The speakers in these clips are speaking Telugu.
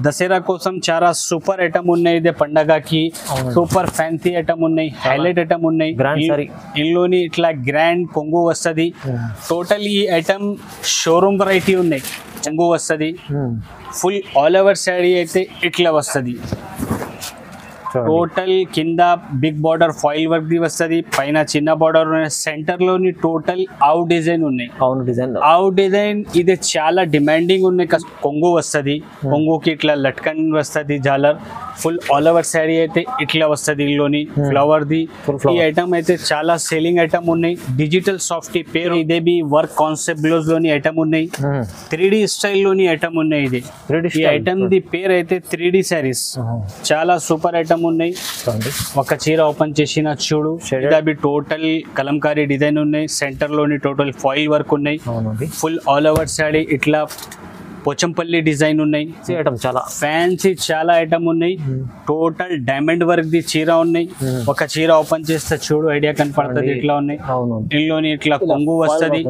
దసరా కోసం చాలా సూపర్ ఐటమ్ ఉన్నాయి. ఇదే పండగకి సూపర్ ఫ్యాన్సీ ఐటమ్ ఉన్నాయి, హైలైట్ ఐటమ్ ఉన్నాయి. ఇందులోని ఇట్లా గ్రాండ్ కొంగు వస్తుంది. టోటల్ ఈ ఐటమ్ షోరూమ్ వెరైటీ ఉన్నాయి. కొంగు వస్తుంది, ఫుల్ ఆల్ ఓవర్ శారీ అయితే ఇట్లా వస్తుంది. టోటల్ కింద బిగ్ బార్డర్ ఫాయిల్ వర్క్ ది వస్తుంది, పైన చిన్న బార్డర్ సెంటర్ లోని టోటల్ ఆవు డిజైన్ ఉన్నాయి. ఆవు డిజైన్ ఇది చాలా డిమాండింగ్ ఉన్నాయి. కొంగు వస్తుంది, కొంగుకి ఇట్లా లట్కన్ వస్తుంది జాలర్. ఫుల్ ఆల్ ఓవర్ శారీ అయితే ఇట్లా వస్తుంది. ఇందులోని ఫ్లవర్ ది ఈ ఐటమ్ అయితే చాలా సేలింగ్ ఐటమ్ ఉన్నాయి. డిజిటల్ సాఫ్టీ పేరు ఇదే బి వర్క్ కాన్సెప్ట్ బ్లౌజ్ లోని ఐటమ్ ఉన్నాయి. 3D స్టైల్ లోని ఐటమ్ ఉన్నాయి. ఇది ఈ ఐటమ్ ది పేరు అయితే 3D శారీస్. చాలా సూపర్ ఐటమ్ ఉన్నాయి. ఒక చీర ఓపెన్ చేసిన చూడు, ఇది టోటల్ కలంకారీ డిజైన్ ఉన్నాయి. సెంటర్ లోని టోటల్ ఫాయిల్ వర్క్ ఉన్నాయి. ఫుల్ ఆల్ ఓవర్ శారీ ఇట్లా పోచంపల్లి డిజైన్ ఉన్నాయి. చాలా ఫ్యాన్సీ చాలా ఐటమ్ ఉన్నాయి. టోటల్ డైమండ్ వర్క్ ది చీర ఉన్నాయి. ఒక చీర ఓపెన్ చేస్తే చూడు ఐడియా కనపడుతుంది ఇట్లా ఉన్నాయి. ఇందులోని ఇట్లా కొంగు వస్తుంది.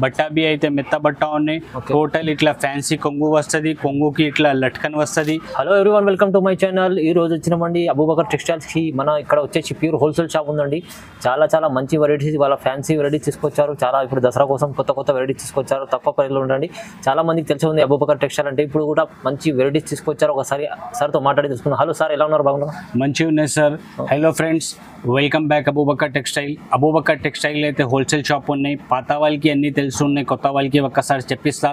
బట్ట బి అయితే మెత్త బట్ట ఉన్నాయి. టోటల్ ఇట్లా ఫ్యాన్సీ కొంగు వస్తుంది. కొంగుకి ఇట్లా లట్కన్ వస్తుంది. Hello everyone, welcome to my channel. ఈ రోజు వచ్చినామండి అబూబకర్ టెక్స్టైల్స్ కి. మన ఇక్కడ వచ్చేసి ప్యూర్ హోల్సేల్ షాప్ ఉందండి. చాలా మంచి వెరైటీస్, వాళ్ళ ఫ్యాన్సీ వెరైటీస్ తీసుకొచ్చారు. చాలా ఇప్పుడు దసరా కోసం కొత్త వెరైటీస్ తీసుకొచ్చారు. తక్కువ ప్రైస్లో ఉండండి. చాలా మందికి తెలిసి ఉంది అబూబకర్ టెక్స్టైల్ అంటే. ఇప్పుడు కూడా మంచి వెరైటీస్ తీసుకొచ్చారు. ఒకసారి సార్తో మాట్లాడి తీసుకుందాం. హలో సార్, ఎలా ఉన్నారు? బాగున్నారు? మంచిగా ఉన్నాయి sir. Hello friends, welcome back Abu Bakr textile. Abu Bakr textile అయితే హోల్సేల్ షాప్ ఉన్నాయి. పాత వాళ్ళకి అన్ని తెలుసున్నాయి, కొత్త వాళ్ళకి ఒక్కసారి చెప్పిస్తా.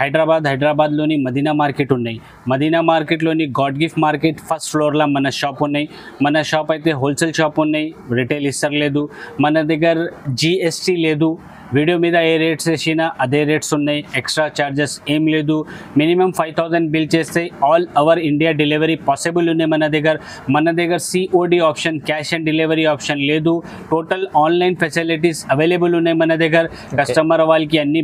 హైదరాబాద్లోని మదీనా మార్కెట్ ఉన్నాయి. మదీనా మార్కెట్లోని గాడ్ గిఫ్ట్ మార్కెట్ ఫస్ట్ ఫ్లోర్లో మన షాప్ ఉన్నాయి. మన షాప్ అయితే హోల్సేల్ షాప్ ఉన్నాయి. రిటైల్ ఇస్తలేదు. మన దగ్గర GST లేదు. వీడియో మీద ఏ రేట్స్ వేసినా అదే రేట్స్ ఉన్నాయి. ఎక్స్ట్రా ఛార్జెస్ ఏం లేదు. మినిమం 5000 బిల్ చేస్తే all over India delivery possible ఉన్నాయి మన దగ్గర COD option, cash and delivery option లేదు. టోటల్ ఆన్లైన్ ఫెసిలిటీస్ అవైలబుల్ ఉన్నాయి మన దగ్గర. కస్టమర్ వాళ్ళకి అన్ని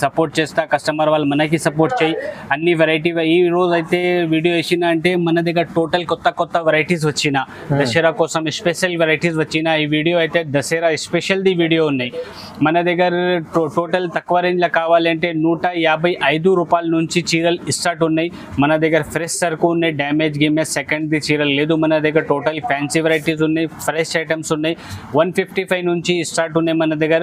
సపోర్ట్ చేస్తా, కస్టమర్ వాళ్ళు మనకి సపోర్ట్ చేయి. అన్ని వెరైటీ ఈ రోజు అయితే వీడియో వేసిన అంటే మన దగ్గర టోటల్ కొత్త వెరైటీస్ వచ్చిన దసరా కోసం స్పెషల్ వెరైటీస్ వచ్చిన. ఈ వీడియో అయితే దసరా స్పెషల్ది వీడియో ఉన్నాయి. మన దగ్గర టోటల్ తక్కువ రేంజ్లో కావాలంటే 155 రూపాయల నుంచి చీరలు స్టార్ట్ ఉన్నాయి. మన దగ్గర ఫ్రెష్ సరుకు ఉన్నాయి. డ్యామేజ్ సెకండ్ది చీరలు లేదు మన దగ్గర. టోటల్ ఫ్యాన్సీ వెరైటీస్ ఉన్నాయి, ఫ్రెష్ ఐటమ్స్ ఉన్నాయి. 155 నుంచి స్టార్ట్ ఉన్నాయి మన దగ్గర.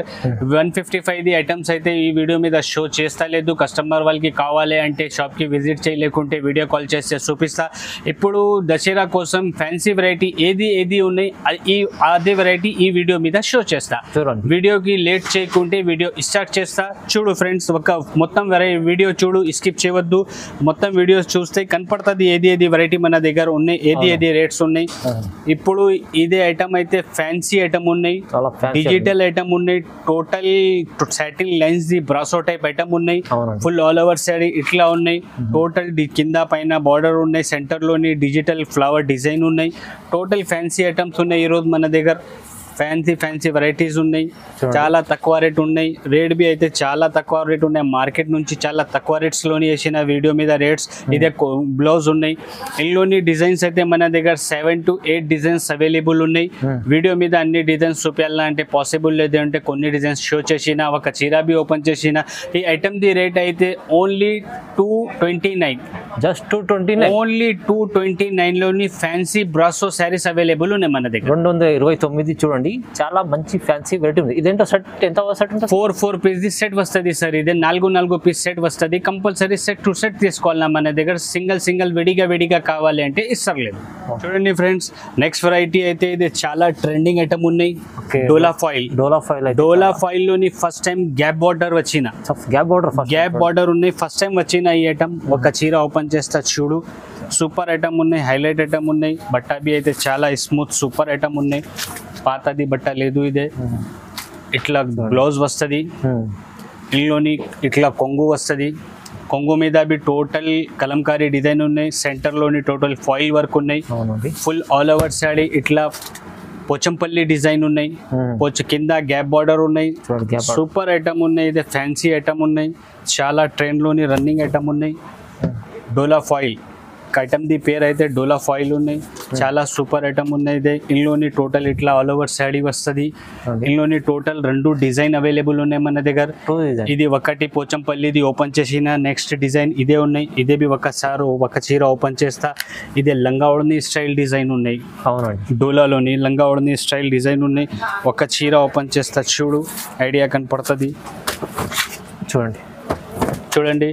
155 ఐటమ్స్ అయితే ఈ వీడియో మీద షో చేస్తా లేదు. కస్టమర్ వాళ్ళకి కావాలి అంటే షాప్కి విజిట్ చేయలేకుంటే వీడియో కాల్ చేస్తే చూపిస్తా. ఇప్పుడు దసరా కోసం ఫ్యాన్సీ వెరైటీ ఏది ఉన్నాయి అదే వెరైటీ ఈ వీడియో మీద షో చేస్తా. వీడియోకి లేట్ చేయకుండా వీడియో స్టార్ట్ చేస్తా. చూడు ఫ్రెండ్స్, ఒక మొత్తం వీడియో చూడు, స్కిప్ చేయవద్దు. మొత్తం వీడియోస్ చూస్తే కనపడుతుంది ఏది వెరైటీ మన దగ్గర ఉన్నాయి, ఏది రేట్స్ ఉన్నాయి. ఇప్పుడు ఇదే ఐటమ్ అయితే ఫ్యాన్సీ ఐటమ్ ఉన్నాయి, డిజిటల్ ఐటమ్ ఉన్నాయి. Total satin lines the brasso type item ఉన్నాయి. ఫుల్ ఆల్ ఓవర్ శారీ ఇట్లా ఉన్నాయి. టోటల్ కింద పైన బార్డర్ ఉన్నాయి. సెంటర్ లోని డిజిటల్ ఫ్లవర్ డిజైన్ ఉన్నాయి. టోటల్ ఫ్యాన్సీ ఐటమ్స్ ఉన్నాయి. ఈరోజు మన దగ్గర ఫ్యాన్సీ వెరైటీస్ ఉన్నాయి. చాలా తక్కువ రేట్ ఉన్నాయి. రేట్ బి అయితే చాలా తక్కువ రేట్ ఉన్నాయి. మార్కెట్ నుంచి చాలా తక్కువ రేట్స్లోని వేసిన వీడియో మీద రేట్స్. ఇదే బ్లౌజ్ ఉన్నాయి. ఇందులోని డిజైన్స్ అయితే మన దగ్గర 7 to 8 డిజైన్స్ అవైలబుల్ ఉన్నాయి. వీడియో మీద అన్ని డిజైన్స్ చూపించాలా అంటే పాసిబుల్ లేదు. అంటే కొన్ని డిజైన్స్ షో చేసిన, ఒక చీర బి ఓపెన్ చేసిన. ఈ ఐటమ్ ది రేట్ అయితే ఓన్లీ 229, జస్ట్ 229, ఓన్లీ 229 లోని ఫ్యాన్సీ బ్రాసో శారీస్ అవైలబుల్ ఉన్నాయి మన దగ్గర. 229 చూడండి. చాలా మంచి ఫ్యాన్సీ వెరైటీ ఉంది. ఇదేంటో సెట్ ఎంత సెట్ ఉంటుంది? 4 పీస్ సెట్ వస్తుంది సార్. ఇదే 4 పీస్ సెట్ వస్తుంది. కంపల్సరీ సెట్ టు సెట్ తీసుకోవాలన్నా మన దగ్గర. సింగిల్ విడిగా కావాలి అంటే ఇస్తలేదు. చూడండి ఫ్రెండ్స్, నెక్స్ట్ వెరైటీ అయితే ఇది చాలా ట్రెండింగ్ ఐటమ్ ఉన్నాయి. డోలా ఫాయిల్ లోని ఫస్ట్ టైం గ్యాప్ బార్డర్ వచ్చిన గ్యాప్ బార్డర్ ఉన్నాయి. ఫస్ట్ టైం వచ్చిన ఈ ఐటమ్. ఒక చీర ఓపెన్ చేస్తా చూడు, సూపర్ ఐటమ్ ఉన్నాయి, హైలైట్ ఐటమ్ ఉన్నాయి. బట్ట బి అయితే చాలా స్మూత్ సూపర్ ఐటమ్ ఉన్నాయి. పాతది బట్ట లేదు. ఇదే ఇట్లా బ్లౌజ్ వస్తుంది. ఇందులోని ఇట్లా కొంగు వస్తుంది. కొంగు మీద బి టోటల్ కలంకారీ డిజైన్ ఉన్నాయి. సెంటర్లోని టోటల్ ఫాయిల్ వర్క్ ఉన్నాయి. ఫుల్ ఆల్ ఓవర్ శారీ ఇట్లా పోచంపల్లి డిజైన్ ఉన్నాయి. కింద గ్యాప్ బార్డర్ ఉన్నాయి. సూపర్ ఐటమ్ ఉన్నాయి. ఇదే ఫ్యాన్సీ ఐటమ్ ఉన్నాయి. చాలా ట్రెండ్లోని రన్నింగ్ ఐటమ్ ఉన్నాయి. డోలా ఫాయిల్ ఐటమ్ ది పేరు అయితే డోలా ఫాయిల్ ఉన్నాయి. చాలా సూపర్ ఐటమ్ ఉన్నాయి. ఇది ఇందులోని టోటల్ ఇట్లా ఆల్ ఓవర్ శాడీ వస్తుంది. ఇందులోని టోటల్ 2 డిజైన్ అవైలబుల్ ఉన్నాయి మన దగ్గర. ఇది ఒకటి పోచంపల్లిది ఓపెన్ చేసిన నెక్స్ట్ డిజైన్ ఇదే ఉన్నాయి. ఇదే బి ఒకసారి ఒక చీర ఓపెన్ చేస్తా. ఇదే లంగా ఓడని స్టైల్ డిజైన్ ఉన్నాయి. అవునండి, డోలాలోని లంగా ఓడని స్టైల్ డిజైన్ ఉన్నాయి. ఒక చీర ఓపెన్ చేస్తా, చూడు ఐడియా కనపడుతుంది. చూడండి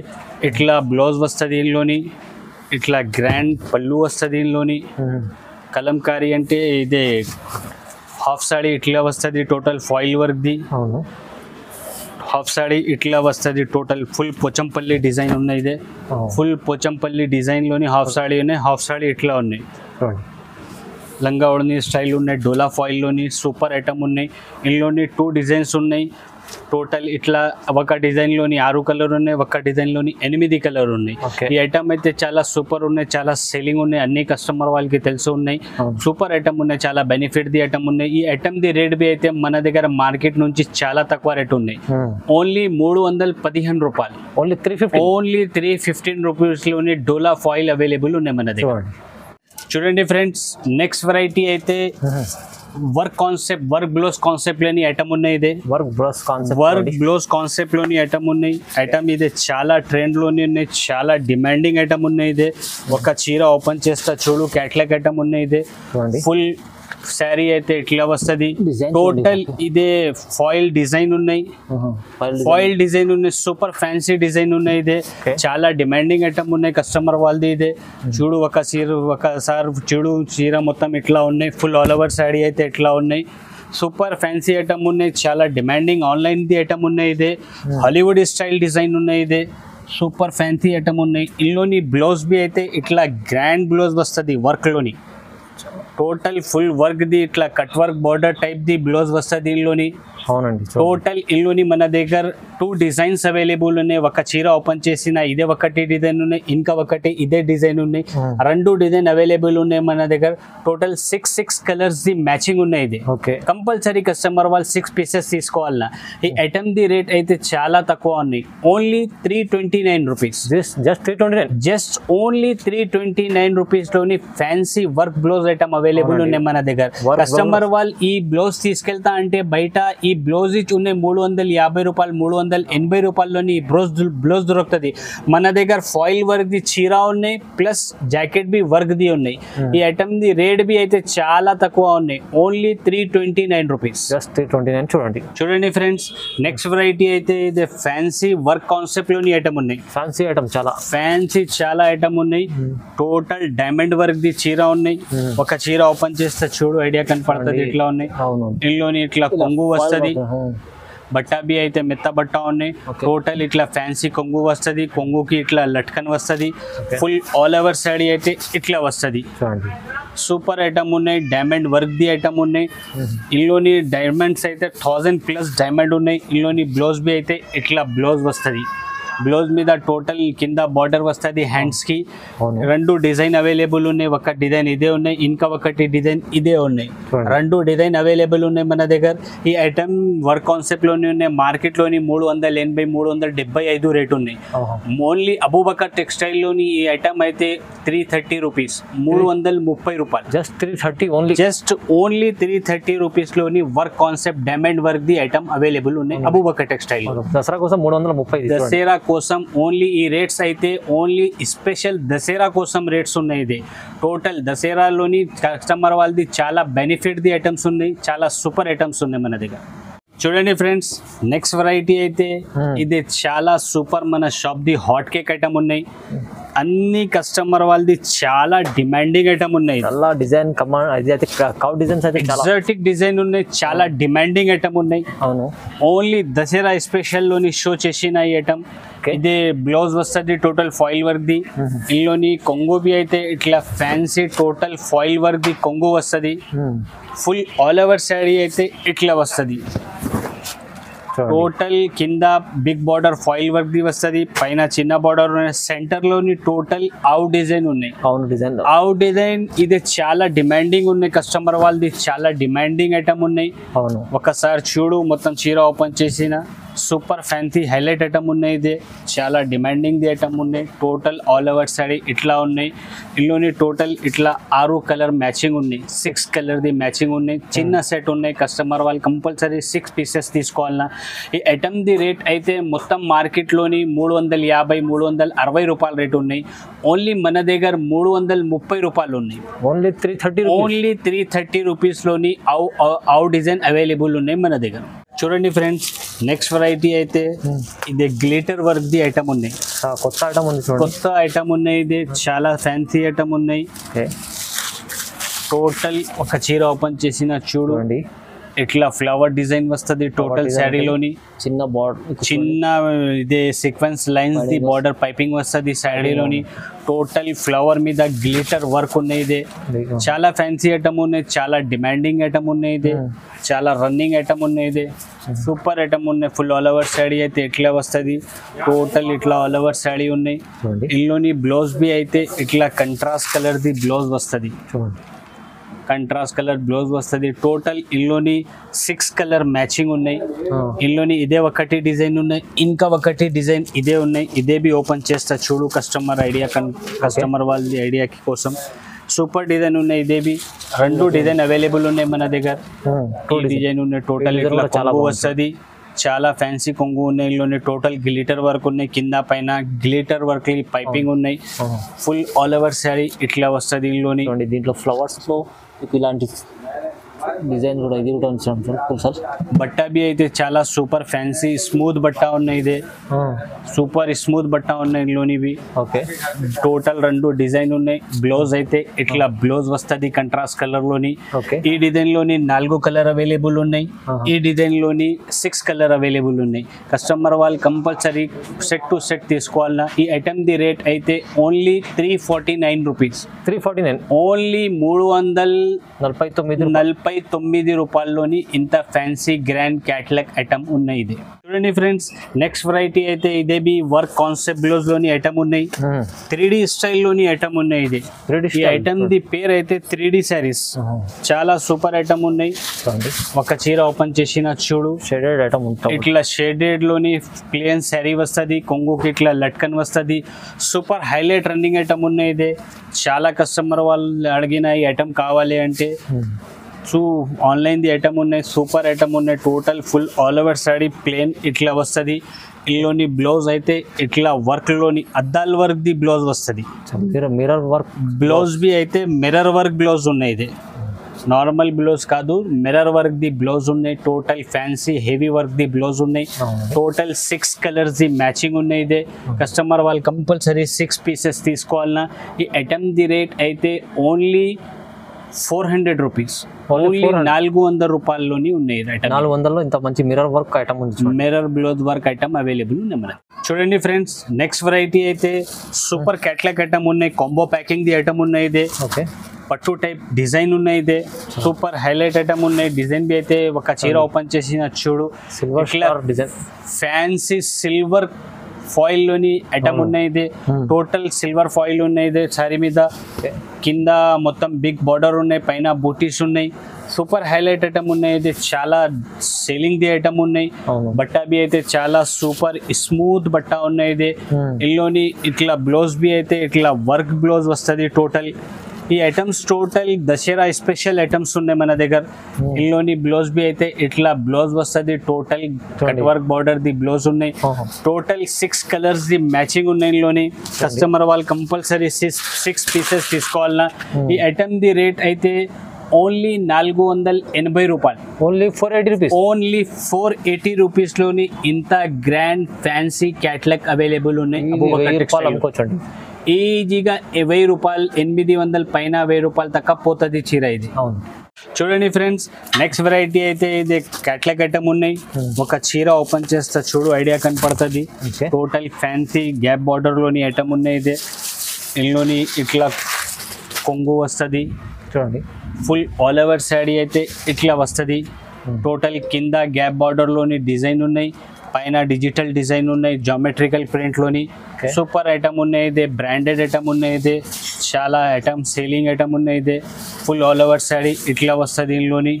ఇట్లా బ్లౌజ్ వస్తుంది. ఇందులోని ఇట్లా గ్రాండ్ పళ్ళు వస్తుంది. ఇందులోని కలంకారీ అంటే ఇదే హాఫ్ సాడీ ఇట్లా వస్తుంది. టోటల్ ఫాయిల్ వర్క్ది హాఫ్ సాడీ ఇట్లా వస్తుంది. టోటల్ ఫుల్ పోచంపల్లి డిజైన్ ఉన్నాయి. ఇదే ఫుల్ పోచంపల్లి డిజైన్లోని హాఫ్ సాడీ ఉన్నాయి. హాఫ్ సాడీ ఇట్లా ఉన్నాయి. లంగా ఓడని స్టైల్ ఉన్నాయి. డోలా ఫాయిల్లోని సూపర్ ఐటమ్ ఉన్నాయి. ఇందులోని 2 డిజైన్స్ ఉన్నాయి. టోటల్ ఇట్లా ఒక డిజైన్లోని 6 కలర్ ఉన్నాయి. ఒక డిజైన్లోని 8 కలర్ ఉన్నాయి. ఈ ఐటమ్ అయితే చాలా సూపర్ ఉన్నాయి. చాలా సేలింగ్ ఉన్నాయి. అన్ని కస్టమర్ వాళ్ళకి తెలిసి ఉన్నాయి. సూపర్ ఐటమ్ ఉన్నాయి. చాలా బెనిఫిట్ ది ఐటమ్ ఉన్నాయి. ఈ ఐటమ్ ది రేట్ బి అయితే మన దగ్గర మార్కెట్ నుంచి చాలా తక్కువ రేట్ ఉన్నాయి. ఓన్లీ 315 రూపాయలు. ఓన్లీ 315 రూపీస్లోని డోలా ఫాయిల్ అవైలబుల్ ఉన్నాయి మన దగ్గర. చూడండి ఫ్రెండ్స్, నెక్స్ట్ వెరైటీ అయితే work concept work blouse concept లోని ఐటమ్ ఉన్నాయి. ఇదే వర్క్ బ్లౌజ్ కాన్సెప్ట్ లోని ఐటమ్ ఉన్నాయి. ఐటమ్ ఇదే చాలా ట్రెండ్ లోని ఉన్నాయి. చాలా డిమాండింగ్ ఐటమ్ ఉన్నాయి. ఇదే ఒక చీర ఓపెన్ చేస్తా, చూడు క్యాట్లాగ్ ఐటమ్ ఉన్నాయి. ఇదే ఫుల్ శారీ అయితే ఇట్లా వస్తుంది. టోటల్ ఇదే ఫాయిల్ డిజైన్ ఉన్నాయి. ఫాయిల్ డిజైన్ ఉన్నాయి. సూపర్ ఫ్యాన్సీ డిజైన్ ఉన్నాయి. ఇదే చాలా డిమాండింగ్ ఐటమ్ ఉన్నాయి కస్టమర్ వాళ్ళది. ఇదే చూడు ఒకసారి చూడు చీర మొత్తం ఇట్లా ఉన్నాయి. ఫుల్ ఆల్ ఓవర్ శారీ అయితే ఇట్లా ఉన్నాయి. సూపర్ ఫ్యాన్సీ ఐటమ్ ఉన్నాయి. చాలా డిమాండింగ్ ఆన్లైన్ ది ఐటమ్ ఉన్నాయి. ఇదే హాలీవుడ్ స్టైల్ డిజైన్ ఉన్నాయి. ఇదే సూపర్ ఫ్యాన్సీ ఐటమ్ ఉన్నాయి. ఇందులోని బ్లౌజ్ బి అయితే ఇట్లా గ్రాండ్ బ్లౌజ్ వస్తుంది. వర్క్లోని టోటల్ ఫుల్ వర్క్ ది ఇట్లా cut work border type the blouse వస్తుంది. ఇందులోని అవునండి, టోటల్ ఇందులోని మన దగ్గర 2 డిజైన్స్ అవైలబుల్ ఉన్నాయి. ఒక చీర ఓపెన్ చేసిన ఇదే ఒకటి డిజైన్ ఉన్నాయి. ఇంకా ఒకటి ఇదే డిజైన్ ఉన్నాయి. 2 డిజైన్ అవైలబుల్ ఉన్నాయి మన దగ్గర. టోటల్ 6 కలర్స్ ది మ్యాచింగ్ ఉన్నాయి. ఇది కంపల్సరీ కస్టమర్ వాళ్ళు 6 పీసెస్ తీసుకోవాలన్నా. ఈ ఐటమ్ ది రేట్ అయితే చాలా తక్కువ ఉన్నాయి. Only 329 rupees. Just only 329 rupees లోని fancy work blouse item available ఉన్నాయి మన దగ్గర. కస్టమర్ వాళ్ళు ఈ బ్లౌజ్ తీసుకెళ్తా అంటే బయట ఈ బ్లౌజ్ ఉన్నాయి 350 రూపాయలు 380 రూపాయల్లోని బ్లౌజ్ దొరుకుతుంది. మన దగ్గర ఫాయిల్ వర్క్ ది చీర ఉన్నాయి, ప్లస్ జాకెట్ బి వర్క్ ది ఉన్నాయి. ఈ ఐటమ్ ది రేట్ బి అయితే చాలా తక్కువ ఉన్నాయి. Only 329 rupees. జస్ట్ 329. చూడండి ఫ్రెండ్స్, నెక్స్ట్ వెరైటీ అయితే ఇది ఫ్యాన్సీ వర్క్ కాన్సెప్ట్ లోని ఐటమ్ ఉన్నాయి. ఫ్యాన్సీ ఐటమ్ చాలా ఐటమ్ ఉన్నాయి. టోటల్ డైమండ్ వర్క్ ది చీర ఉన్నాయి. ఒక చీర ఓపెన్ చేస్తే చూడు ఐడియా కనపడుతుంది. ఇట్లా ఉన్నాయి. ఇందులోని ఇట్లా కొంగు వస్తుంది. బట్ట బి అయితే మెత్త బట్ట ఉన్నాయి. టోటల్ ఇట్లా ఫ్యాన్సీ కొంగు వస్తుంది. కొంగుకి ఇట్లా లట్కన్ వస్తుంది. ఫుల్ ఆల్ ఓవర్ శాడీ అయితే ఇట్లా వస్తుంది. సూపర్ ఐటమ్ ఉన్నాయి. డైమండ్ వర్క్ ది ఐటమ్ ఉన్నాయి. ఇందులోని డైమండ్స్ అయితే 1000+ డైమండ్ ఉన్నాయి. ఇందులోని బ్లౌజ్ బి అయితే ఇట్లా బ్లౌజ్ వస్తుంది. బ్లౌజ్ మీద టోటల్ కింద బార్డర్ వస్తుంది. హ్యాండ్స్ కి 2 డిజైన్ అవైలబుల్ ఉన్నాయి. ఒక డిజైన్ ఇదే ఉన్నాయి. ఇంకా ఒకటి డిజైన్ ఇదే ఉన్నాయి. 2 డిజైన్ అవైలబుల్ ఉన్నాయి మన దగ్గర. ఈ ఐటమ్ వర్క్ కాన్సెప్ట్ లోనే ఉన్నాయి. మార్కెట్ లోని 380 375 రేట్ ఉన్నాయి. ఓన్లీ అబూబకర్ టెక్స్టైల్ లోని ఈ ఐటమ్ అయితే 330 రూపీస్. 330 రూపాయలు. జస్ట్ ఓన్లీ 330 రూపీస్ లోని work concept diamond work the item available ఉన్నాయి అబూబకర్ టెక్స్టైల్. దసరా కోసం 330. దసరా కోసం ఓన్లీ ఈ రేట్స్ అయితే ఓన్లీ స్పెషల్ దసరా కోసం రేట్స్ ఉన్నాయి. ఇది టోటల్ దసరాలోని కస్టమర్ వాళ్ళది చాలా బెనిఫిట్ ది ఐటమ్స్ ఉన్నాయి. చాలా సూపర్ ఐటమ్స్ ఉన్నాయి మన దగ్గర. చూడండి ఫ్రెండ్స్, నెక్స్ట్ వెరైటీ అయితే ఇది చాలా సూపర్ మన shop the hot cake item ఉన్నాయి. అన్ని కస్టమర్ వాళ్ళది చాలా డిమాండింగ్ ఐటమ్ ఉన్నాయి. చాలా డిజైన్ ఎగ్జాటిక్ డిజైన్ ఉన్నాయి. చాలా డిమాండింగ్ ఐటమ్ ఉన్నాయి. అవును, ఓన్లీ దసరా స్పెషల్ లోని షో చేసిన ఈ ఐటమ్. ఇదే బ్లౌజ్ వస్తుంది. Total foil work the. ఇందులోని కొంగు బి అయితే ఇట్లా fancy total foil work the కొంగు వస్తుంది. ఫుల్ ఆల్ ఓవర్ శారీ అయితే ఇట్లా వస్తుంది. టోటల్ కింద బిగ్ బార్డర్ ఫాయిల్ వర్క్ ది వస్తుంది. పైన చిన్న బార్డర్ సెంటర్ లోని టోటల్ అవుట్ డిజైన్ ఉన్నాయి. అవుట్ డిజైన్ ఇది చాలా డిమాండింగ్ ఉన్నాయి. కస్టమర్ వాళ్ళది చాలా డిమాండింగ్ ఐటమ్ ఉన్నాయి. ఒకసారి చూడు మొత్తం చీర ఓపెన్ చేసిన సూపర్ ఫ్యాన్సీ హైలైట్ ఐటమ్ ఉన్నాయి. ఇది చాలా డిమాండింగ్ ఐటమ్ ఉన్నాయి. టోటల్ ఆల్ ఓవర్ సారీ ఇట్లా ఉన్నాయి. ఇందులోని టోటల్ ఇట్లా 6 కలర్ మ్యాచింగ్ ఉన్నాయి, 6 కలర్ది మ్యాచింగ్ ఉన్నాయి. చిన్న సెట్ ఉన్నాయి. కస్టమర్ వాళ్ళు కంపల్సరీ 6 పీసెస్ తీసుకోవాలన్నా. ఈ ఐటమ్ది రేట్ అయితే మొత్తం మార్కెట్లోని 350 360 రూపాయల రేట్ ఉన్నాయి. ఓన్లీ మన దగ్గర 330 రూపాయలు ఉన్నాయి. ఓన్లీ 330 రూపీస్లోని అవు డిజైన్ అవైలబుల్ ఉన్నాయి మన దగ్గర. చూడండి ఫ్రెండ్స్, నెక్స్ట్ వెరైటీ అయితే ఇది గ్లిటర్ వర్క్ ది ఐటమ్ ఉన్నాయి. కొత్త ఐటమ్ ఉంది చూడండి. కొత్త ఐటమ్ ఉన్నాయి. ఇది చాలా ఫ్యాన్సీ ఐటమ్ ఉన్నాయి. టోటల్ ఒక చీర ఓపెన్ చేసిన చూడండి, ఇట్లా ఫ్లవర్ డిజైన్ వస్తుంది. టోటల్ శారీలోని చిన్న ఇదే sequence lines the border piping వస్తుంది శారీలోని. టోటల్ ఫ్లవర్ మీద గ్లిటర్ వర్క్ ఉన్నాయి. ఇది చాలా ఫ్యాన్సీ ఐటమ్ ఉన్నాయి, చాలా డిమాండింగ్ ఐటమ్ ఉన్నాయి. ఇది చాలా రన్నింగ్ ఐటమ్ ఉన్నాయి. ఇది సూపర్ ఐటమ్ ఉన్నాయి. ఫుల్ ఆల్ ఓవర్ శారీ అయితే ఇట్లా వస్తుంది. టోటల్ ఇట్లా ఆల్ ఓవర్ శారీ ఉన్నాయి. ఇందులోని బ్లౌజ్ బి అయితే ఇట్లా కంట్రాస్ట్ కలర్ ది బ్లౌజ్ వస్తుంది. కంట్రాస్ట్ కలర్ బ్లౌజ్ వస్తుంది. టోటల్ ఇందులోని 6 కలర్ మ్యాచింగ్ ఉన్నాయి. ఇందులోని ఇదే ఒకటి డిజైన్ ఉన్నాయి, ఇంకా ఒకటి డిజైన్ ఇదే ఉన్నాయి. ఇదే బి ఓపెన్ చేస్తా చూడు, కస్టమర్ వాళ్ళ ఐడియాకి కోసం. సూపర్ డిజైన్ ఉన్నాయి. ఇదే బి 2 డిజైన్ అవైలబుల్ ఉన్నాయి మన దగ్గర. 2 డిజైన్ ఉన్నాయి. టోటల్ ఇట్లా కొంగు వస్తుంది. చాలా ఫ్యాన్సీ కొంగు ఉన్నాయి. ఇందులోనే టోటల్ గ్లిటర్ వర్క్ ఉన్నాయి. కింద పైన గ్లిటర్ వర్క్ పైపింగ్ ఉన్నాయి. ఫుల్ ఆల్ ఓవర్ శారీ ఇట్లా వస్తుంది. ఇందులోని దీంట్లో ఫ్లవర్స్ లో ఇలాంటి డిజైన్ కూడా ఇది కూడా సార్. బట్ట బి అయితే చాలా సూపర్ ఫ్యాన్సీ స్మూత్ బట్ట ఉన్నాయి. ఇదే సూపర్ స్మూత్ బట్ట ఉన్నాయి ఇందులోనివి. ఓకే, టోటల్ 2 డిజైన్ ఉన్నాయి. బ్లౌజ్ అయితే ఇట్లా బ్లౌజ్ వస్తుంది కంట్రాస్ట్ కలర్ లోని. ఈ డిజైన్ లోని 4 కలర్ అవైలబుల్ ఉన్నాయి. ఈ డిజైన్ లోని 6 కలర్ అవైలబుల్ ఉన్నాయి. కస్టమర్ వాళ్ళు కంపల్సరీ సెట్ టు సెట్ తీసుకోవాలన్నా. ఈ ఐటమ్ ది రేట్ అయితే ఓన్లీ 349 రూపీస్. 349 ఓన్లీ 349 రూపాయల్లోని ఇంత ఫ్యాన్సీ గ్రాండ్ క్యాటలాగ్ ఐటమ్ ఉన్నాయి. ఇది చూడండి ఫ్రెండ్స్, నెక్స్ట్ వెరైటీ అయితే ఇదే బి వర్క్ కాన్సెప్ట్ బ్లౌజ్ లోని ఐటమ్ ఉన్నాయి. 3D స్టైల్ లోని ఐటమ్ ఉన్నాయి. ఇది ఈ ఐటమ్ ది పేరు అయితే 3D శారీస్. చాలా సూపర్ ఐటమ్ ఉన్నాయి. ఒక చీర ఓపెన్ చేసిన చూడు, షేడెడ్ ఐటమ్ ఇట్లా షేడెడ్ లోని ప్లేన్ శారీ వస్తుంది. కొంగుకి ఇట్లా లట్కన్ వస్తుంది. సూపర్ హైలైట్ రన్నింగ్ ఐటమ్ ఉన్నాయి. ఇదే చాలా కస్టమర్ వాళ్ళు అడిగిన ఈ ఐటమ్ కావాలి అంటే ఆన్లైన్ ది ఐటమ్ ఉన్నాయి. సూపర్ ఐటమ్ ఉన్నాయి. Total full all over sari plain ఇట్లా వస్తుంది. ఇందులోని బ్లౌజ్ అయితే ఇట్లా వర్క్ లోని అద్దాల వర్క్ ది బ్లౌజ్ వస్తుంది. మిర్రర్ వర్క్ బ్లౌజ్ బి అయితే మిర్రర్ వర్క్ బ్లౌజ్ ఉన్నాయి. ఇది నార్మల్ బ్లౌజ్ కాదు, మిర్రర్ వర్క్ ది బ్లౌజ్ ఉన్నాయి. టోటల్ ఫ్యాన్సీ హెవీ వర్క్ ది బ్లౌజ్ ఉన్నాయి. టోటల్ 6 కలర్స్ ది మ్యాచింగ్ ఉన్నాయి. ఇదే కస్టమర్ వాళ్ళు కంపల్సరీ 6 పీసెస్ తీసుకోవాలన్నా. ఈ ఐటమ్ ది రేట్ అయితే ఓన్లీ 400 రూపీస్. ఓన్లీ 400 రూపాయల్లోని ఉన్నాయి. 400లో ఇంత మంచి మిర్రర్ వర్క్ ఐటమ్ ఉంది. Mirror blouse work item available ఉన్నాయి మనకి. చూడండి ఫ్రెండ్స్, నెక్స్ట్ వెరైటీ అయితే సూపర్ క్యాట్లాగ్ ఐటమ్ ఉన్నాయి. కాంబో ప్యాకింగ్ ది ఐటమ్ ఉన్నాయి. ఇదే ఓకే, పట్టు టైప్ డిజైన్ ఉన్నాయి. ఇదే సూపర్ హైలైట్ ఐటమ్ ఉన్నాయి. డిజైన్ బి అయితే ఒక చీర ఓపెన్ చేసిన చూడు, silver design fancy silver foil లోని ఐటమ్ ఉన్నాయి. ఇది టోటల్ సిల్వర్ ఫాయిల్ ఉన్నాయి. ఇది సారీ మీద కింద మొత్తం బిగ్ బార్డర్ ఉన్నాయి, పైన బూటీస్ ఉన్నాయి. సూపర్ హైలైట్ ఐటమ్ ఉన్నాయి. ఇది చాలా సేలింగ్ ది ఐటమ్ ఉన్నాయి. బట్ట బి అయితే చాలా సూపర్ స్మూత్ బట్ట ఉన్నాయి. ఇది ఇందులోని ఇట్లా బ్లౌజ్ బి అయితే ఇట్లా వర్క్ బ్లౌజ్ వస్తుంది. టోటల్ ఈ items total Dasara special items ఉన్నాయి మన దగ్గర. ఇందులోని బ్లౌజ్ బి అయితే ఇట్లా బ్లౌజ్ వస్తుంది. Total cut work border the blouse ఉన్నాయి. టోటల్ 6 కలర్స్ ది మ్యాచింగ్ ఉన్నాయి. ఇందులోని కస్టమర్ వాళ్ళు కంపల్సరీ 6 పీసెస్ తీసుకోవాలన్నా. ఈ ఐటమ్ ది రేట్ అయితే ఓన్లీ 480 రూపాయలు. Only 480 rupees. ఓన్లీ 480 రూపీస్లోని ఇంత గ్రాండ్ ఫ్యాన్సీ క్యాటలాగ్ అవైలబుల్ ఉన్నాయి. అనుకోవచ్చండి ఈజీగా 1000 రూపాయలు, 800 పైన 1000 రూపాయలు తక్కువ పోతుంది చీర ఇది. అవును, చూడండి ఫ్రెండ్స్, నెక్స్ట్ వెరైటీ అయితే ఇది క్యాట్లాగ్ ఐటమ్ ఉన్నాయి. ఒక చీర ఓపెన్ చేస్తా చూడు, ఐడియా కనపడుతుంది. టోటల్ ఫ్యాన్సీ గ్యాప్ బార్డర్ లోని ఐటమ్ ఉన్నాయి. ఇది ఇందులోని ఇట్లా కొంగు వస్తుంది. చూడండి, ఫుల్ ఆల్ ఓవర్ శారీ అయితే ఇట్లా వస్తుంది. టోటల్ కింద గ్యాప్ బార్డర్ లోని డిజైన్ ఉన్నాయి, పైన డిజిటల్ డిజైన్ ఉన్నాయి, జామెట్రికల్ ప్రింట్ లోని సూపర్ ఐటమ్ ఉన్నాయి. ఇది బ్రాండెడ్ ఐటమ్ ఉన్నాయి. ఇది చాలా ఐటమ్ సేలింగ్ ఐటమ్ ఉన్నాయి. ఇది ఫుల్ ఆల్ ఓవర్ శారీ ఇట్లా వస్తుంది. ఇందులోని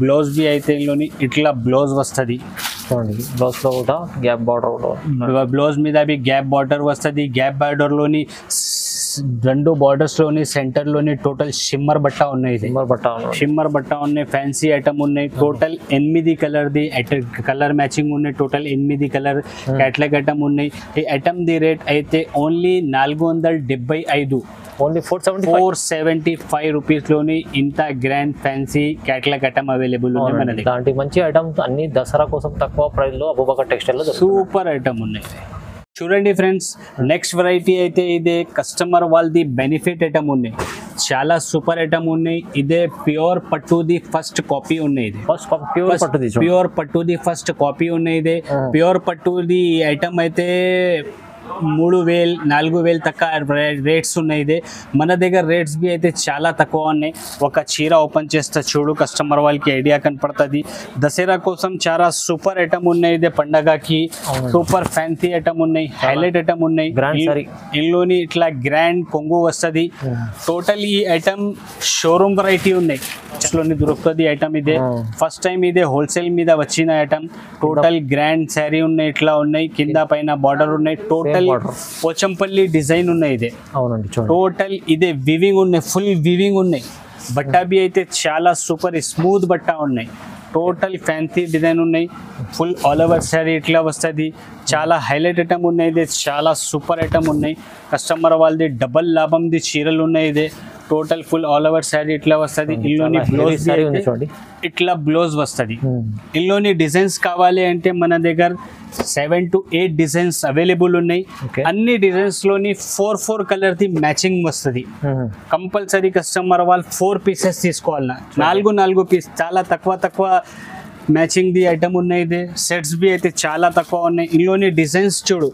బ్లౌజ్ బి అయితే ఇందులోని ఇట్లా బ్లౌజ్ వస్తుంది. చూడండి బ్లౌజ్ లో కూడా గ్యాప్ బార్డర్ కూడా బ్లౌజ్ మీద బి గ్యాప్ బార్డర్ వస్తుంది. గ్యాప్ బార్డర్ లోని రెండు బార్డర్స్ లోని సెంటర్ లోని టోటల్ షిమ్మర్ బట్ట ఉన్నాయి. షిమ్మర్ బట్ట ఉన్నాయి. ఫ్యాన్సీ ఐటమ్ ఉన్నాయి. Total 8 colour the colour matching ఉన్నాయి. టోటల్ 8 కలర్ క్యాటలాగ్ ఐటమ్ ఉన్నాయి. ఈ ఐటమ్ ది రేట్ అయితే ఓన్లీ 475, ఓన్లీ 475 రూపీస్ లోని ఇంత grand fancy catalogue item available ఉన్నాయి మన దగ్గర. అలాంటి మంచి ఐటమ్స్ అన్ని దసరా కోసం తక్కువ ప్రైస్ లో అబూబకర్ టెక్స్టైల్ లో సూపర్ ఐటమ్ ఉన్నాయి. చూడండి ఫ్రెండ్స్, నెక్స్ట్ వెరైటీ అయితే ఇదే కస్టమర్ వాళ్ళది బెనిఫిట్ ఐటమ్ ఉన్నాయి. చాలా సూపర్ ఐటమ్ ఉన్నాయి. ఇదే ప్యూర్ పట్టుది ఫస్ట్ కాపీ ఉన్నాయి. ఇది ప్యూర్ పట్టుది ఫస్ట్ కాపీ ఉన్నాయి. ఇదే ప్యూర్ పట్టుది ఐటమ్ అయితే 3000 4000 తక్కువ రేట్స్ ఉన్నాయి. ఇదే మన దగ్గర రేట్స్ బి అయితే చాలా తక్కువ ఉన్నాయి. ఒక చీర ఓపెన్ చేస్తే చూడు కస్టమర్ వాళ్ళకి ఐడియా కనపడుతుంది. దసరా కోసం చాలా సూపర్ ఐటమ్ ఉన్నాయి. ఇదే పండగకి సూపర్ ఫ్యాన్సీ ఐటమ్ ఉన్నాయి. హైలైట్ ఐటమ్ ఉన్నాయి. ఇందులోని ఇట్లా గ్రాండ్ కొంగు వస్తుంది. టోటల్ ఈ ఐటమ్ షోరూమ్ వెరైటీ ఉన్నాయి. లోని దొరుకుతుంది ఐటమ్. ఇదే ఫస్ట్ టైం ఇదే హోల్సేల్ మీద వచ్చిన ఐటమ్. టోటల్ గ్రాండ్ శారీ ఉన్నాయి. ఇట్లా ఉన్నాయి. కింద పైన బార్డర్ ఉన్నాయి. టోటల్ పోచంపల్లి డిజైన్ ఉన్నాయి. ఇదే టోటల్ ఇదే వివింగ్ ఉన్నాయి. ఫుల్ వివింగ్ ఉన్నాయి. బట్ట బి అయితే చాలా సూపర్ స్మూత్ బట్ట ఉన్నాయి. టోటల్ ఫ్యాన్సీ డిజైన్ ఉన్నాయి. ఫుల్ ఆల్ ఓవర్ శారీ ఇట్లా వస్తుంది. చాలా హైలైట్ ఐటమ్ ఉన్నాయి. ఇదే చాలా సూపర్ ఐటమ్ ఉన్నాయి. కస్టమర్ వాళ్ళది డబల్ లాభంది చీరలు ఉన్నాయి. ఇదే total full all over sari ఇట్లా వస్తుంది. ఇల్లోని బ్లౌజ్ ఇట్లా బ్లౌజ్ వస్తుంది. ఇల్లోని డిజైన్స్ కావాలి అంటే మన దగ్గర 7 to 8 డిజైన్స్ అవైలబుల్ ఉన్నాయి. అన్ని డిజైన్స్ లోని 4 కలర్ ది మ్యాచింగ్ వస్తుంది. కంపల్సరీ కస్టమర్ వాళ్ళు 4 పీసెస్ తీసుకోవాలన్నా. 4 పీస్ చాలా తక్కువ మ్యాచింగ్ ది ఐటమ్ ఉన్నాయి. ఇదే సెట్స్ బి అయితే చాలా తక్కువ ఉన్నాయి. ఇందులోని డిజైన్స్ చూడు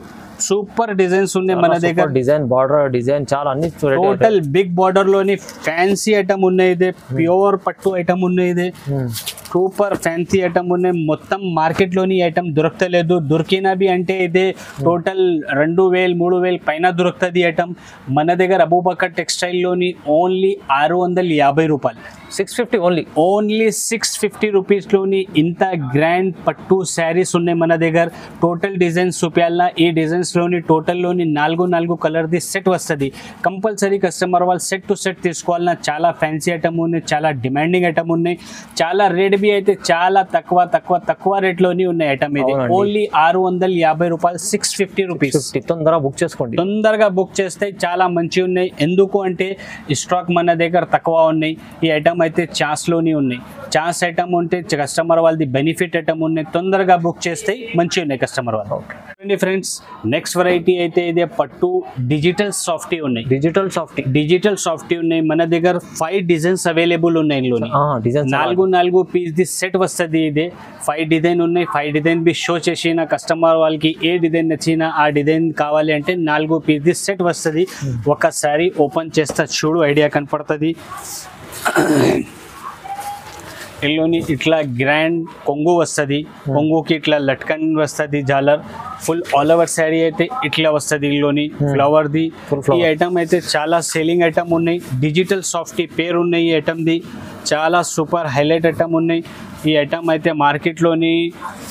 సూపర్ డిజైన్స్ ఉన్నాయి మన దగ్గర. డిజైన్ బార్డర్ డిజైన్ చాలా అన్ని టోటల్ బిగ్ బార్డర్ లోని ఫ్యాన్సీ ఐటమ్ ఉన్నాయి. ఇదే ప్యూర్ పట్టు ఐటమ్ ఉన్నాయి. ఇదే సూపర్ ఫ్యాన్సీ ఐటమ్ ఉన్నాయి. మొత్తం మార్కెట్ లోని ఐటమ్ దొరకలేదు. దొరికినవి అంటే ఇదే టోటల్ 2000 3000 పైన దొరుకుతుంది ఐటమ్. మన దగ్గర అబూబకర్ టెక్స్టైల్ లోని ఓన్లీ 650 రూపాయలు, 650 ఓన్లీ 650 రూపీస్ లోని ఇంత గ్రాండ్ పట్టు శారీస్ ఉన్నాయి మన దగ్గర. టోటల్ డిజైన్స్ చూపించాలన్నా ఈ డిజైన్స్ లోని టోటల్ లోని 4 కలర్ ది సెట్ వస్తుంది. కంపల్సరీ కస్టమర్ వాళ్ళు సెట్ టు సెట్ తీసుకోవాలన్నా. చాలా ఫ్యాన్సీ ఐటమ్ ఉన్నాయి. చాలా డిమాండింగ్ ఐటమ్ ఉన్నాయి. చాలా రేట్ బి అయితే చాలా తక్కువ రేట్ లోని ఉన్నాయి ఐటమ్. ఇది ఓన్లీ 650 రూపాయలు, 650 రూపీస్. తొందరగా బుక్ చేసుకోండి. తొందరగా బుక్ చేస్తే చాలా మంచి ఉన్నాయి. ఎందుకు అంటే స్టాక్ మన దగ్గర తక్కువ ఉన్నాయి. ఈ ఐటమ్ అయితే ఛాన్స్ లోని ఉన్నాయి. ఛాన్స్ ఐటమ్ ఉంటే కస్టమర్ వాళ్ళది బెనిఫిట్ ఐటమ్ ఉన్నాయి. తొందరగా బుక్ చేస్తే మంచి ఉన్నాయి కస్టమర్ వాళ్ళు. ఫ్రెండ్స్, నెక్స్ట్ వెరైటీ అయితే ఇదే పట్టు డిజిటల్ సాఫ్టీ ఉన్నాయి. డిజిటల్ సాఫ్టీ ఉన్నాయి మన దగ్గర. 5 డిజైన్స్ అవైలబుల్ ఉన్నాయి. ఇందులోని 4 పీస్ ది సెట్ వస్తుంది. ఇదే 5 డిజైన్ ఉన్నాయి. 5 డిజైన్ బి షో చేసిన కస్టమర్ వాళ్ళకి ఏ డిజైన్ నచ్చినా ఆ డిజైన్ కావాలి అంటే 4 పీస్ ది సెట్ వస్తుంది. ఒకసారి ఓపెన్ చేస్తా చూడు ఐడియా కనపడుతుంది. ఇల్లోని ఇట్లా గ్రాండ్ కొంగు వస్తుంది. కొంగుకి ఇట్లా లట్కన్ వస్తుంది జాలర్. ఫుల్ ఆల్ ఓవర్ శారీ అయితే ఇట్లా వస్తుంది. ఇల్లోని ఫ్లవర్ ది ఈ ఐటమ్ అయితే చాలా సేలింగ్ ఐటమ్ ఉన్నాయి. డిజిటల్ సాఫ్టీ పేరు ఉన్నాయి ఈ ఐటమ్ది. చాలా సూపర్ హైలైట్ ఐటమ్ ఉన్నాయి. ఈ ఐటమ్ అయితే మార్కెట్లోని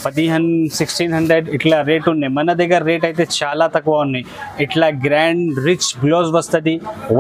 1500-1600 ఇట్లా రేట్ ఉన్నాయి. మన దగ్గర రేట్ అయితే చాలా తక్కువ ఉన్నాయి. ఇట్లా గ్రాండ్ రిచ్ బ్లౌజ్ వస్తుంది.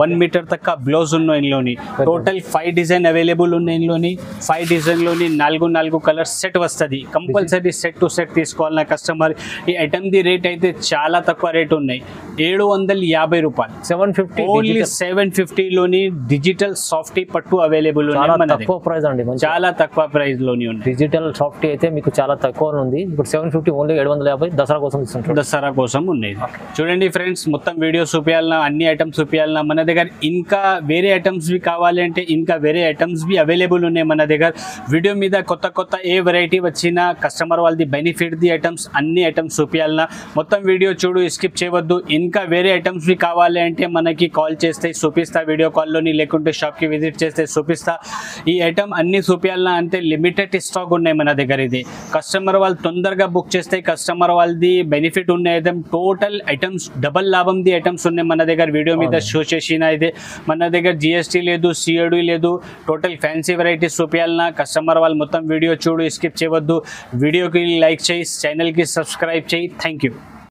1 మీటర్ తక్క బ్లౌజ్ ఉన్నాయి. ఇందులోని టోటల్ 5 డిజైన్ అవైలబుల్ ఉన్నాయి. ఇందులోని 5 డిజైన్లోని 4 కలర్ సెట్ వస్తుంది. కంపల్సరీ సెట్ టు సెట్ తీసుకోవాలన్న కస్టమర్. ఈ ఐటమ్ ది రేట్ అయితే చాలా తక్కువ రేట్ ఉన్నాయి. 750 రూపాయలు, 750, ఓన్లీ 750లోని డిజిటల్ సాఫ్టీ పట్టు అవైలబుల్ ఉన్నాయి. తక్కువ ప్రైస్ అండి, చాలా తక్కువ ప్రైస్ లోని ఉంది. డిజిటల్ సాఫ్టీ అయితే మీకు చాలా తక్కువ ఉంది. ఇప్పుడు 750 ఓన్లీ 750 దసరా కోసం ఇస్తుంటారు. దసరా కోసం ఉన్నాయి. చూడండి ఫ్రెండ్స్, మొత్తం వీడియో చూపించాలన్నా, అన్ని ఐటమ్స్ చూపించాలన్నా. మన దగ్గర ఇంకా వేరే ఐటమ్స్ బి కావాలి అంటే ఇంకా వేరే ఐటమ్స్ బి అవైలబుల్ ఉన్నాయి మన దగ్గర. వీడియో మీద కొత్త ఏ వెరైటీ వచ్చినా కస్టమర్ వాళ్ళది బెనిఫిట్ ది ఐటమ్స్ అన్ని ఐటమ్స్ చూపించాలన్నా. మొత్తం వీడియో చూడు, స్కిప్ చేయవద్దు. ఇంకా వేరే ఐటమ్స్ బి కావాలి అంటే మనకి కాల్ చేస్తే చూపిస్తా వీడియో కాల్లోని, లేకుంటే షాప్కి విజిట్ చేస్తే చూపిస్తా. ఈ ఐటమ్ అన్ని చూపించాలన్నా అంటే లిమిటెడ్ వెరైటీ స్టాక్ ఉన్నాయి మన దగ్గర. ఇది కస్టమర్ వాళ్ళు తొందరగా బుక్ చేస్తే కస్టమర్ వాళ్ళది బెనిఫిట్ ఉన్నాయి. టోటల్ ఐటమ్స్ డబల్ లాభంది ఐటమ్స్ ఉన్నాయి మన దగ్గర. వీడియో మీద షో చేసిన అయితే మన దగ్గర జిఎస్టీ లేదు, సిఓడి లేదు. టోటల్ ఫ్యాన్సీ వెరైటీస్ చూపించాలన్నా కస్టమర్ వాళ్ళు మొత్తం వీడియో చూడు, స్కిప్ చేయవద్దు. వీడియోకి లైక్ చేయి, ఛానల్కి సబ్స్క్రైబ్ చేయి. Thank you.